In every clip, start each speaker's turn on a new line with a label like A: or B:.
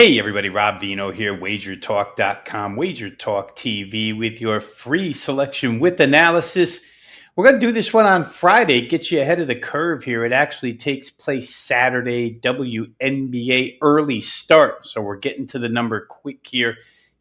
A: Hey everybody, Rob Vino here, wagertalk.com, Wager Talk TV with your free selection with analysis. We're going to do this one on Friday, get you ahead of the curve here. It actually takes place Saturday, WNBA early start. So we're getting to the number quick here.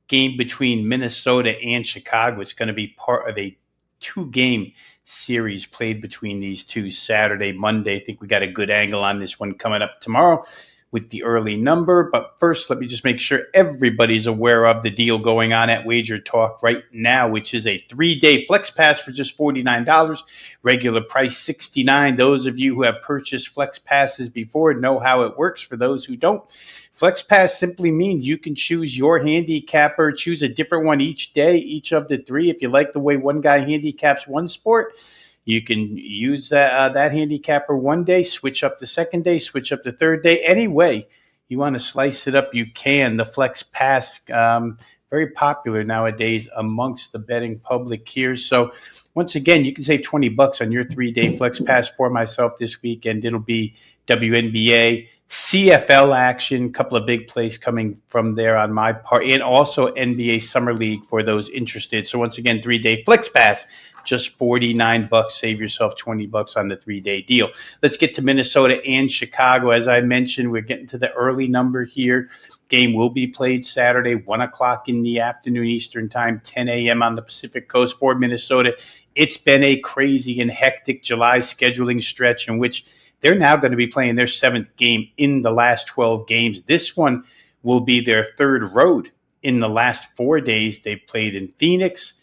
A: Game between Minnesota and Chicago. It's going to be part of a two-game series played between these two Saturday, Monday. I think we got a good angle on this one coming up tomorrow with the early number. But first, let me just make sure everybody's aware of the deal going on at Wager Talk right now, which is a 3-day flex pass for just $49, regular price $69. Those of you who have purchased flex passes before know how it works. For those who don't, flex pass simply means you can choose your handicapper, choose a different one each day, each of the three. If you like the way one guy handicaps one sport, you can use that handicapper one day, switch up the second day, switch up the third day. Any way you want to slice it up, you can. The Flex Pass, very popular nowadays amongst the betting public here. So once again, you can save $20 on your 3-day Flex Pass for myself this weekend. It'll be WNBA, CFL action, a couple of big plays coming from there on my part, and also NBA Summer League for those interested. So once again, 3-day Flex Pass, just $49. Save yourself $20 on the 3-day deal. Let's get to Minnesota and Chicago. As I mentioned, we're getting to the early number here. Game will be played Saturday, 1 o'clock in the afternoon Eastern time, 10 a.m. on the Pacific Coast for Minnesota. It's been a crazy and hectic July scheduling stretch in which they're now going to be playing their 7th game in the last 12 games. This one will be their 3rd road in the last 4 days. They played in Phoenix,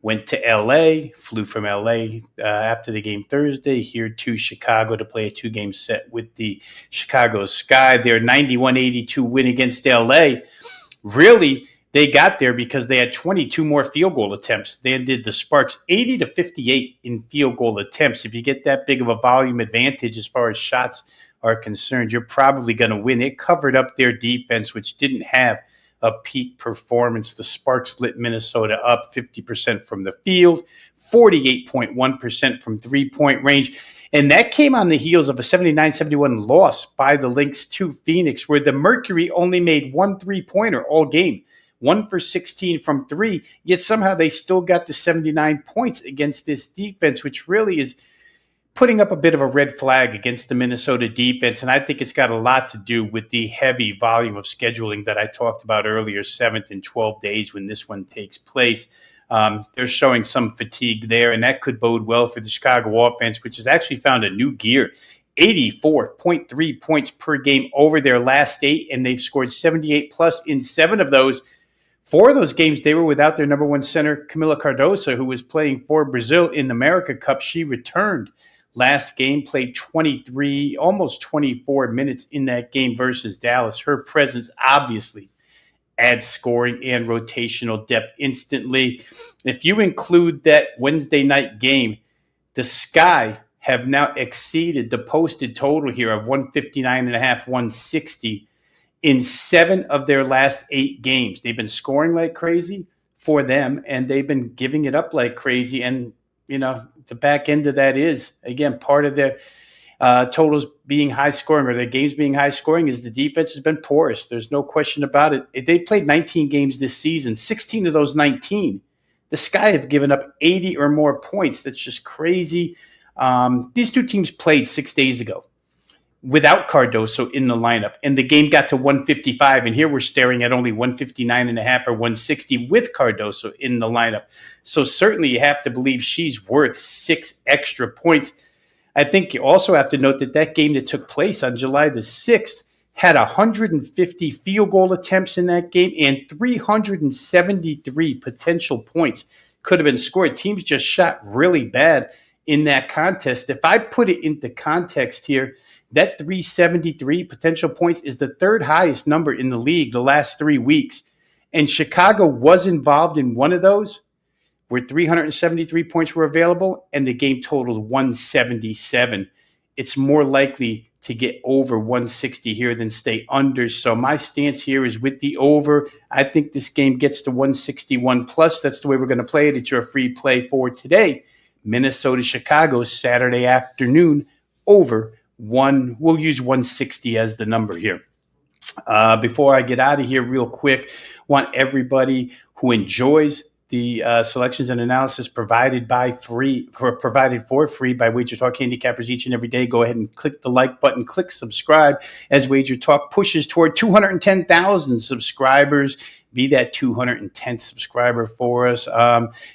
A: went to L.A., flew from L.A. After the game Thursday here to Chicago to play a 2-game set with the Chicago Sky. Their 91-82 win against L.A. Really, they got there because they had 22 more field goal attempts. They did the Sparks 80-58 in field goal attempts. If you get that big of a volume advantage as far as shots are concerned, you're probably going to win. It covered up their defense, which didn't have a peak performance. The Sparks lit Minnesota up 50% from the field, 48.1% from three-point range. And that came on the heels of a 79-71 loss by the Lynx to Phoenix, where the Mercury only made 1 3-pointer all game, 1 for 16 from 3, yet somehow they still got to 79 points against this defense, which really is putting up a bit of a red flag against the Minnesota defense. And I think it's got a lot to do with the heavy volume of scheduling that I talked about earlier, 7th and 12 days when this one takes place. They're showing some fatigue there, and that could bode well for the Chicago offense, which has actually found a new gear. 84.3 points per game over their last 8, and they've scored 78-plus in 7 of those. 4 of those games, they were without their number one center, Camila Cardoso, who was playing for Brazil in the America Cup. She returned last game, played 23, almost 24 minutes in that game versus Dallas. Her presence obviously adds scoring and rotational depth instantly. If you include that Wednesday night game, the Sky have now exceeded the posted total here of 159.5, 160 in 7 of their last 8 games. They've been scoring like crazy for them, and they've been giving it up like crazy. And, you know, the back end of that is, again, part of their totals being high scoring, or their games being high scoring, is the defense has been porous. There's no question about it. They played 19 games this season. 16 of those 19, the Sky have given up 80 or more points. That's just crazy. These two teams played 6 days ago without Cardoso in the lineup, and the game got to 155, and here we're staring at only 159.5 or 160 with Cardoso in the lineup. So certainly you have to believe she's worth 6 extra points. I think you also have to note that that game that took place on July the 6th had 150 field goal attempts in that game, and 373 potential points could have been scored. Teams just shot really bad in that contest. If I put it into context here, that 373 potential points is the 3rd highest number in the league the last 3 weeks. And Chicago was involved in one of those, where 373 points were available, and the game totaled 177. It's more likely to get over 160 here than stay under. So my stance here is with the over. I think this game gets to 161 plus. That's the way we're going to play it. It's your free play for today. Minnesota, Chicago, Saturday afternoon, over 1. We'll use 160 as the number here. Before I get out of here, real quick, want everybody who enjoys the selections and analysis provided for free by Wager Talk handicappers each and every day. Go ahead and click the like button, click subscribe as Wager Talk pushes toward 210,000 subscribers. Be that 210th subscriber for us.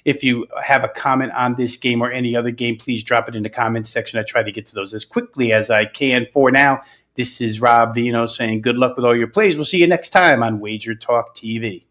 A: If you have a comment on this game or any other game, please drop it in the comments section. I try to get to those as quickly as I can. For now, this is Rob Vino saying good luck with all your plays. We'll see you next time on Wager Talk TV.